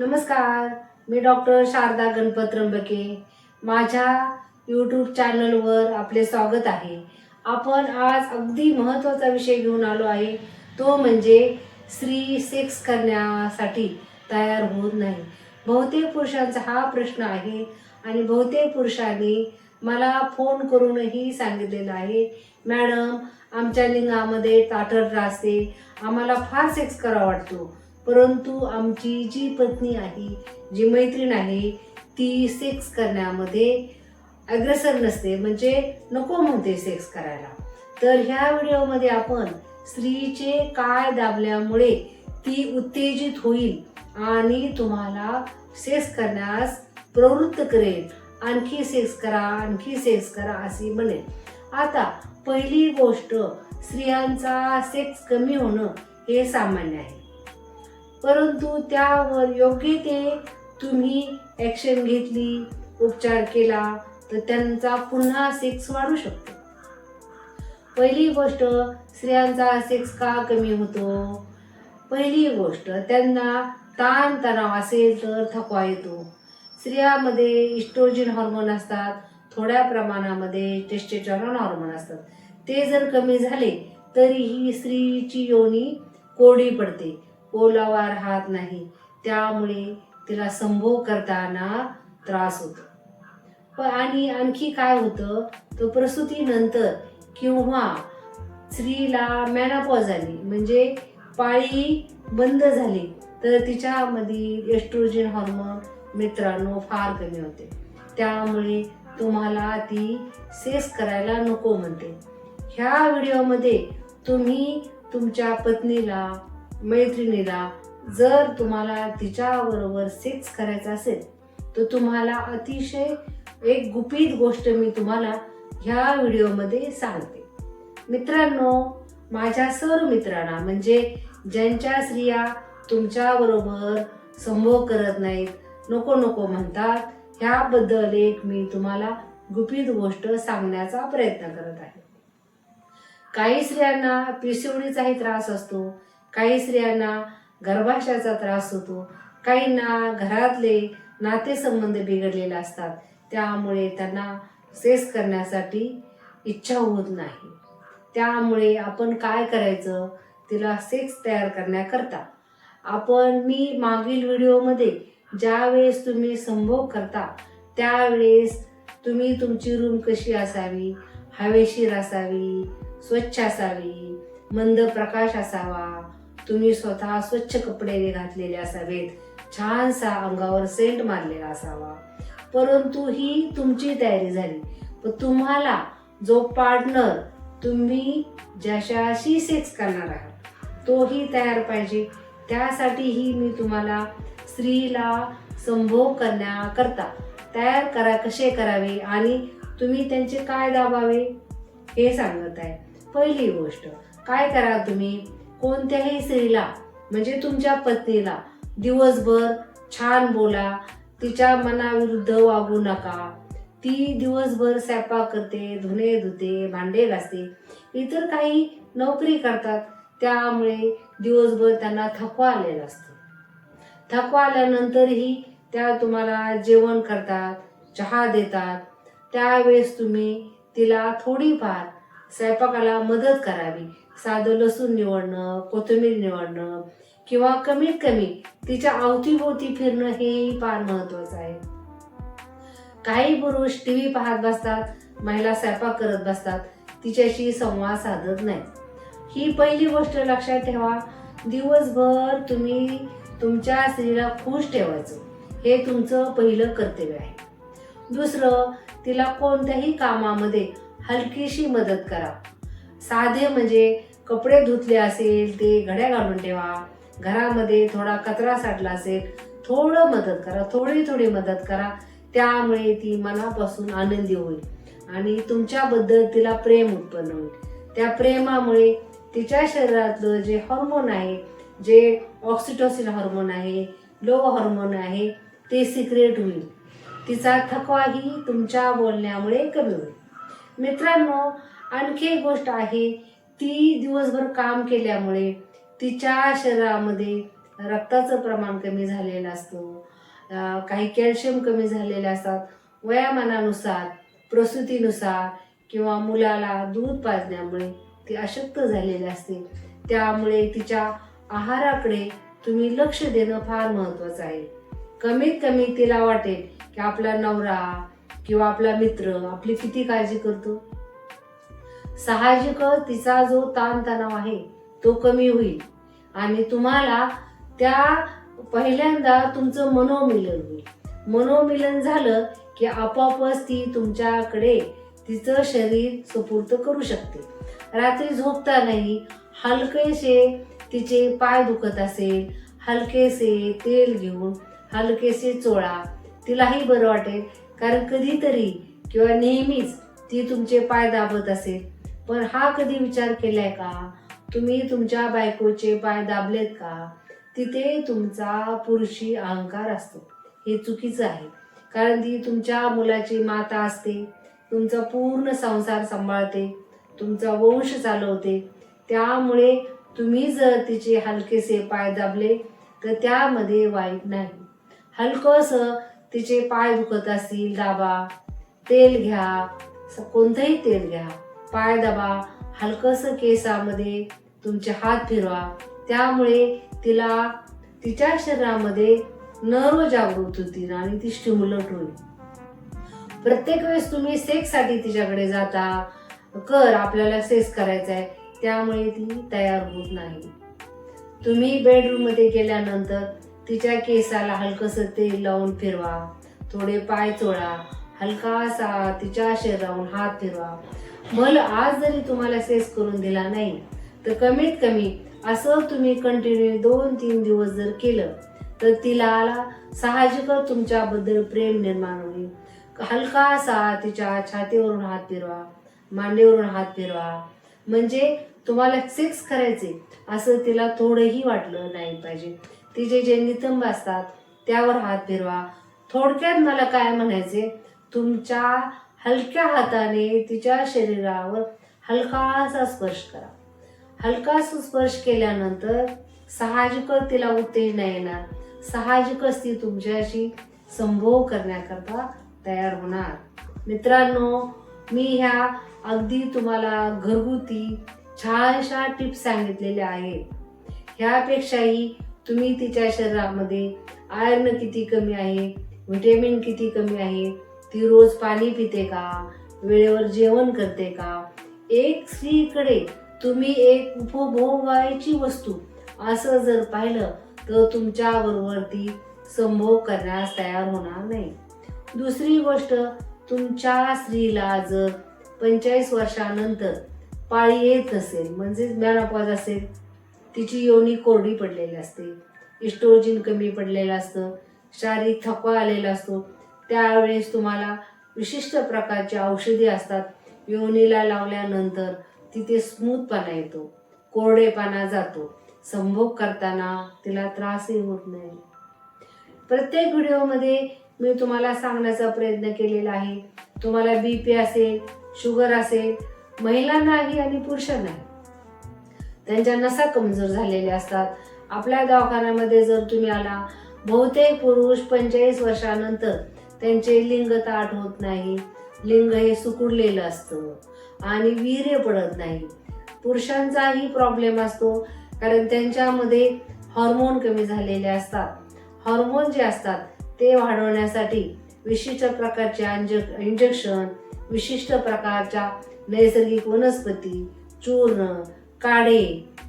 नमस्कार, मी डॉक्टर शारदा गणपत त्र्यंबके. माझ्या यूट्यूब चॅनलवर आपले स्वागत आहे. आपण आज अगदी महत्त्वाचा विषय घेऊन आलो आहे, तो म्हणजे स्त्री सेक्स करण्यासाठी तयार होत नाही. बहुतेक पुरुषांचा हा प्रश्न आहे आणि बहुतेक पुरुषांनी मला फोन करूनही सांगितलेलं आहे, मॅडम आमच्या लिंगामध्ये ताठर असते, आम्हाला फार सेक्स करावा वाटतो, परंतु आमची जी पत्नी आहे, जी मैत्रीण आहे, ती सेक्स करण्यामध्ये अग्रेसर नसते, म्हणजे नको म्हणते सेक्स करायला. तर ह्या व्हिडिओमध्ये आपण स्त्रीचे काय दाबल्यामुळे ती उत्तेजित होईल आणि तुम्हाला सेक्स करण्यास प्रवृत्त करेल, आणखी सेक्स करा, आणखी सेक्स करा असे बनेल. आता पहिली गोष्ट, स्त्रियांचा सेक्स कमी होणं हे सामान्य आहे, परंतु त्यावर योग्य ते तुम्ही ॲक्शन घेतली, उपचार केला तर त्यांचा पुन्हा सेक्स वाढू शकतो. पहिली गोष्ट, स्त्रियांचा सेक्स का कमी होतो? पहिली गोष्ट, त्यांना ताणतणाव असेल तर थकवा येतो. स्त्रियांमध्ये इस्ट्रोजन हार्मोन असतात, थोड्या प्रमाणामध्ये टेस्टोस्टेरॉन हार्मोन असतात. ते जर कमी झाले तरीही स्त्रीची योनी कोरडी पडते, ओलावा राहत नाही, त्यामुळे तिला संभोग करताना त्रास होतो. आणि आणखी काय होतं, तर प्रसूतीनंतर किंवा स्त्रीला मेनोपॉज झाली म्हणजे पाळी बंद झाली तर तिच्यामध्ये एस्ट्रोजन हार्मोन मित्रांनो फार कमी होते, त्यामुळे तुम्हाला ती सेक्स करायला नको म्हणते. ह्या व्हिडिओमध्ये तुम्ही तुमच्या पत्नीला, मैत्रिणीला जर तुम्हाला तिच्याबरोबर सेक्स करायचा असेल तर तुम्हाला अतिशय एक गुपित गोष्ट मी तुम्हाला ह्या व्हिडिओमध्ये सांगते. मित्रांनो, माझ्या सर्व मित्रांना, म्हणजे ज्यांच्या स्त्रिया तुमच्याबरोबर संभोग करत नाहीत, नको नको म्हणतात, ह्याबद्दल एक मी तुम्हाला गुपित गोष्ट सांगण्याचा प्रयत्न करत आहे. काही स्त्रियांना PCODचाही त्रास असतो, काही स्त्रियांना गर्भाशयाचा त्रास होतो, काहींना घरातले नातेसंबंध बिघडलेले असतात, त्यामुळे त्यांना सेक्स करण्यासाठी इच्छा होत नाही. त्यामुळे आपण काय करायचं, तिला सेक्स तयार करण्याकरता मी मागील व्हिडिओमध्ये ज्यावेळेस तुम्ही संभोग करता त्यावेळेस तुम्ही तुमची रूम कशी असावी, हवेशीर असावी, स्वच्छ असावी, मंद प्रकाश असावा, तुम्ही स्वतः स्वच्छ कपडे घातलेले असावेत, छानसा अंगावर सेंट मारलेला असावा. परंतु ही तुमची तयारी झाली, पण तुम्हाला जो पार्टनर तुम्ही ज्याच्याशी सेक्स करणार आहात तोही तयार पाहिजे. त्यासाठीही मी तुम्हाला स्त्रीला संभोग करण्याकरता तयार कसे करावे आणि तुम्ही त्यांचे काय दाबावे हे सांगत आहे. पहिली गोष्ट, काय करा, तुम्ही कोणत्याही स्त्रीला म्हणजे तुमच्या पत्नीला दिवसभर छान बोला, तिच्या मनाविरुद्ध वागू नका. ती दिवसभर स्वयंपाक करते, धुणे धुते, भांडे घासते, इतर काही नोकरी करतात, त्यामुळे दिवसभर त्यांना थकवा आलेला असतो. थकवा आल्यानंतरही त्या तुम्हाला जेवण करतात, चहा देतात, त्यावेळेस तुम्ही तिला थोडीफार स्वयंपाकाला मदत करावी. साधं लसूण निवडणं, कोथिंबीर निवडणं किंवा कमीत कमी तिच्या अवतीभोवती फिरणं हेही फार महत्त्वाचं आहे. काही पुरुष TV पाहत बसतात, महिला स्वयंपाक करत बसतात, तिच्याशी संवाद साधत नाही. ही पहिली गोष्ट लक्षात ठेवा. दिवसभर तुम्ही तुमच्या स्त्रीला खुश ठेवायचं, हे तुमचं पहिलं कर्तव्य आहे. दुसरं, तिला कोणत्याही कामामध्ये हलकीशी मदत करा. साधे म्हणजे कपडे धुतले असेल ते घड्या घालून ठेवा, घरामध्ये थोडा कचरा साठला असेल थोडं मदत करा, थोडी मदत करा, त्यामुळे ती मनापासून आनंदी होईल आणि तुमच्याबद्दल तिला प्रेम उत्पन्न होईल. त्या प्रेमामुळे तिच्या शरीरातलं जे हार्मोन आहे, जे ऑक्सिटोसिन हार्मोन आहे, लो हार्मोन आहे, ते सिक्रेट होईल. तिचा थकवाही तुमच्या बोलण्यामुळे कमी होईल. मित्रांनो, आणखी एक गोष्ट आहे, ती दिवसभर काम केल्यामुळे तिच्या शरीरामध्ये रक्ताचं प्रमाण कमी झालेलं असतं, काही कॅल्शियम कमी झालेले असतात. वयामानानुसार, प्रसूतीनुसार किंवा मुलाला दूध पाजण्यामुळे ती अशक्त झालेली असते. त्यामुळे तिच्या आहाराकडे तुम्ही लक्ष देणं फार महत्त्वाचं आहे. कमीत कमी तिला वाटेल की आपला नवरा किंवा आपला मित्र आपली किती काळजी करतो. साहजिकच तिचा जो ताणतणाव आहे तो कमी होईल आणि तुम्हाला त्या पहिल्यांदा तुमचं मनोमिलन होईल. मनोमिलन झालं की आपोआपच ती तुमच्याकडे तिचं शरीर सुपूर्द करू शकते. रात्री झोपतानाही हलकेसे तिचे पाय दुखत असेल, हलकेसे तेल घेऊन हलकेसे चोळा, तिलाही बरं वाटेल. कारण कधीतरी किंवा नेहमीच ती तुमचे पाय दाबत असेल, पण हा कधी विचार केलाय का तुम्ही तुमच्या बायकोचे पाय दाबलेत का? तिथे तुमचा पुरुषी अहंकार असतो. हे चुकीचं आहे. कारण ती तुमच्या मुलाची माता असते, तुमचा पूर्ण संसार सांभाळते, तुमचा वंश चालवते. त्यामुळे तुम्ही जर तिचे हलकेसे पाय दाबले तर त्यामध्ये वाईट नाही. हलकंसं तिचे पाय दुखत असतील दाबा, तेल घ्या, कोणतंही तेल घ्या, पाय दाबा, हलकंसं केसामध्ये तुमचे हात फिरवा. त्यामुळे तिला तिच्या शरीरामध्ये नर्व जागृत होतील आणि ती स्टिम्युलेट होईल. प्रत्येक वेळेस तुम्ही सेक्ससाठी तिच्याकडे जाता, कर आपल्याला सेक्स करायचा आहे, त्यामुळे ती तयार होत नाही. तुम्ही बेडरूम मध्ये गेल्यानंतर तिच्या केसाला हलकंसं तेल लावून फिरवा, थोडे पाय चोळा, हलकासा तिच्या शरीरावरून हात फिरवा. भलं आज जरी तुम्हाला सेक्स करून दिला नाही तर कमीत कमी असं तुम्ही कंटिन्यू 2-3 दिवस जर केलं तर तिला साहजिकच तुमच्याबद्दल प्रेम निर्माण होईल. हलकासा तिच्या छातीवरून हात फिरवा, मांडीवरून हात फिरवा, म्हणजे तुम्हाला सेक्स करायचे असं तिला थोडंही वाटलं नाही पाहिजे. तिचे जे नितंब असतात त्यावर हात फिरवा. थोडक्यात मला काय म्हणायचे, तुमच्या हलक्या हाताने तिच्या शरीरावर हलकासा स्पर्श करा. हलकासा स्पर्श केल्यानंतर साहजिकच तिला उत्तेजना येणार, साहजिकच ती तुमच्याशी संभोग करण्याकरता तयार होणार. मित्रांनो, मी ह्या अगदी तुम्हाला घरगुती छानशा टिप्स सांगितलेल्या आहेत. ह्यापेक्षाही तुम्ही तिच्या शरीरामध्ये आयर्न किती कमी आहे, व्हिटॅमिन किती कमी आहे, ती रोज पाणी पिते का, वेळेवर जेवण करते का, एक स्त्रीकडे तुम्ही एक उपभोगायची वस्तू असं जर पाहिलं तर तुमच्या बरोबर ती संभोग करण्यास तयार होणार नाही. दुसरी गोष्ट, तुमच्या स्त्रीला जर 45 वर्षानंतर पाळी येत नसेल, म्हणजे मेनोपॉज असेल, तिची योनी कोरडी पडलेली असते, इस्ट्रोजन कमी पडलेलं असतं, शारीरिक थकवा आलेला असतो, त्यावेळेस तुम्हाला विशिष्ट प्रकारची औषधी असतात. योनीला लावल्यानंतर तिथे स्मूथपणा येतो, कोरडेपणा जातो, संभोग करताना तिला त्रासही होत नाही. प्रत्येक व्हिडिओमध्ये मी तुम्हाला सांगण्याचा प्रयत्न केलेला आहे. तुम्हाला BP असेल, शुगर असेल, महिलांनाही आणि पुरुषांनाही त्यांच्या नसा कमजोर झालेल्या असतात. आपल्या दवाखान्यामध्ये जर तुम्ही आला, बहुतेक पुरुष 45 वर्षानंतर त्यांचे लिंग ताठ होत नाही, लिंग हे सुकुडलेलं असतं आणि वीर्य पडत नाही. पुरुषांचाही प्रॉब्लेम असतो, कारण त्यांच्यामध्ये हॉर्मोन कमी झालेले असतात. हॉर्मोन जे असतात ते वाढवण्यासाठी विशिष्ट प्रकारचे इंजेक्शन, विशिष्ट प्रकारच्या नैसर्गिक वनस्पती, चूर्ण, काढे,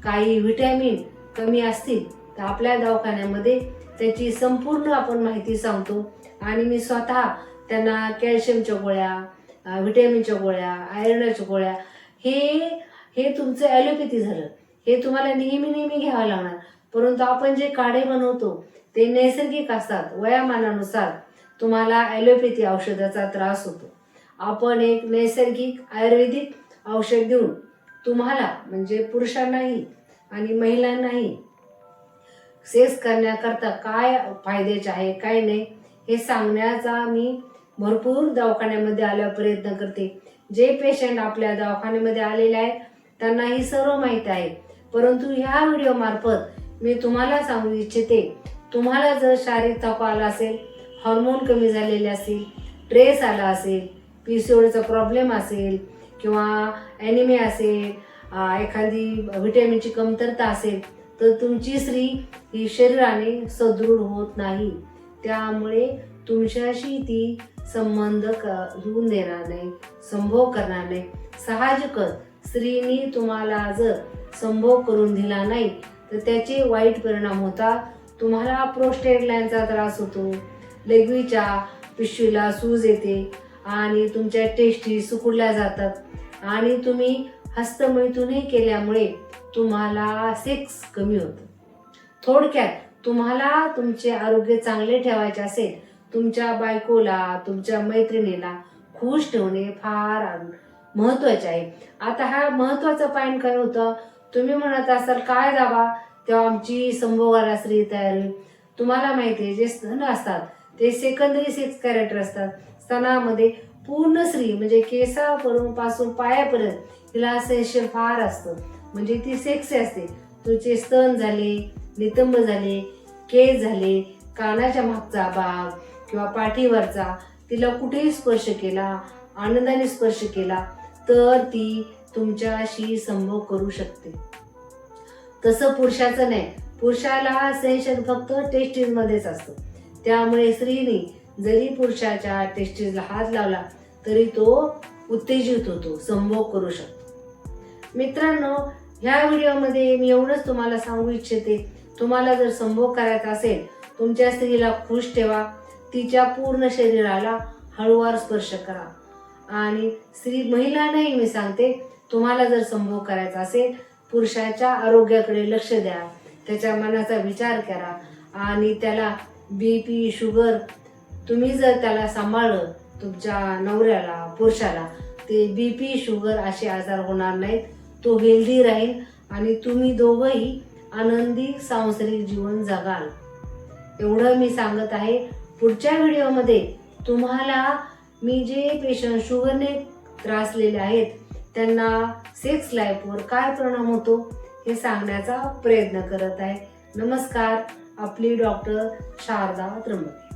काही व्हिटॅमिन कमी असतील तर आपल्या दवाखान्यामध्ये त्याची संपूर्ण आपण माहिती सांगतो. आणि मी स्वतः त्यांना कॅल्शियमच्या गोळ्या, व्हिटॅमिनच्या गोळ्या, आयर्नच्या गोळ्या, हे तुमचं ॲलोपॅथी झालं, हे तुम्हाला नेहमी घ्यावं लागणार. परंतु आपण जे काढे बनवतो ते नैसर्गिक असतात. वयामानानुसार तुम्हाला ॲलोपॅथी औषधाचा त्रास होतो, आपण एक नैसर्गिक आयुर्वेदिक औषध देऊन तुम्हाला, म्हणजे पुरुषांनाही आणि महिलांनाही सेक्स करण्याकरता काय फायद्याचे आहे काय नाही हे सांगण्याचा मी भरपूर दवाखान्यामध्ये आल्यावर प्रयत्न करते. जे पेशंट आपल्या दवाखान्यामध्ये आलेले आहेत त्यांना ही सर्व माहिती आहे. परंतु ह्या व्हिडिओ मार्फत मी तुम्हाला सांगू इच्छिते, तुम्हाला जर शारीरिक थकवा आला असेल, हार्मोन कमी झालेले असेल, स्ट्रेस आला असेल, PCODचा प्रॉब्लेम असेल किंवा ॲनिमिया असेल, एखादी व्हिटॅमिनची कमतरता असेल, तर तुमची स्त्री ही शरीराने सदृढ होत नाही. त्यामुळे तुमच्याशी ती संबंध घेऊन देणार नाही, संभोग करणार नाही. साहजिकच स्त्रीनी तुम्हाला जर संभोग करून दिला नाही तर त्याचे वाईट परिणाम होतात. तुम्हाला प्रोस्टेट ग्लॅंडचा त्रास होतो, लघवीच्या पिशवीला सूज येते आणि तुमच्या टेस्टी सुकुडल्या जातात आणि तुम्ही हस्तमैथुनही केल्यामुळे तुम्हाला सेक्स कमी होतं. थोडक्यात तुम्हाला तुमचे आरोग्य चांगले ठेवायचे असेल, तुमच्या बायकोला, तुमच्या मैत्रिणीला खुश ठेवणे फार महत्वाचे आहे. आता हा महत्वाचा पॉईंट काय होतं, तुम्ही म्हणत असाल काय दाबा तेव्हा आमची संभोगाला स्त्री तयार होईल. तुम्हाला माहिती आहे, जे स्तन असतात ते सेकंडरी सेक्स कॅरेक्टर असतात. स्तनामध्ये पूर्ण स्त्री म्हणजे केसापासून पायापर्यंत तिला सेन्शन फार असतं, म्हणजे ती सेक्सी असते. तुझे स्तन झाले, नितंब झाले, केस झाले, कानाच्या मागचा भाग किंवा पाठीवरचा, तिला कुठेही स्पर्श केला, आनंदाने स्पर्श केला तर ती तुमच्याशी संभोग करू शकते. तसं पुरुषाचं नाही. पुरुषाला सेन्शन फक्त टेस्टिस मध्येच असतं. त्यामुळे स्त्रीने जरी पुरुषाच्या टेस्टिसला हात लावला तरी तो उत्तेजित होतो, संभोग करू शकतो. मित्रांनो, ह्या व्हिडिओमध्ये मी एवढंच तुम्हाला सांगू इच्छिते, तुम्हाला जर संभोग करायचा असेल, तुमच्या स्त्रीला खुश ठेवा, तिच्या पूर्ण शरीराला हळूवार स्पर्श करा. आणि महिलांनाही मी सांगते, तुम्हाला जर संभोग करायचा असेल, पुरुषाच्या आरोग्याकडे लक्ष द्या, त्याच्या मनाचा विचार करा आणि त्याला BP, शुगर, तुम्ही जर त्याला सांभाळलं, तुमच्या नवऱ्याला, पुरुषाला, ते BP, शुगर असे आजार होणार नाहीत. तो हेल्दी राहील आणि तुम्ही दोघंही आनंदी सांसारिक जीवन जगाल, एवढं मी सांगत आहे. पुढच्या व्हिडिओमध्ये तुम्हाला मी जे पेशंट शुगरने त्रासलेले आहेत त्यांना सेक्स लाईफवर काय परिणाम होतो हे सांगण्याचा प्रयत्न करत आहे. नमस्कार, आपली डॉक्टर शारदा त्र्यंबके.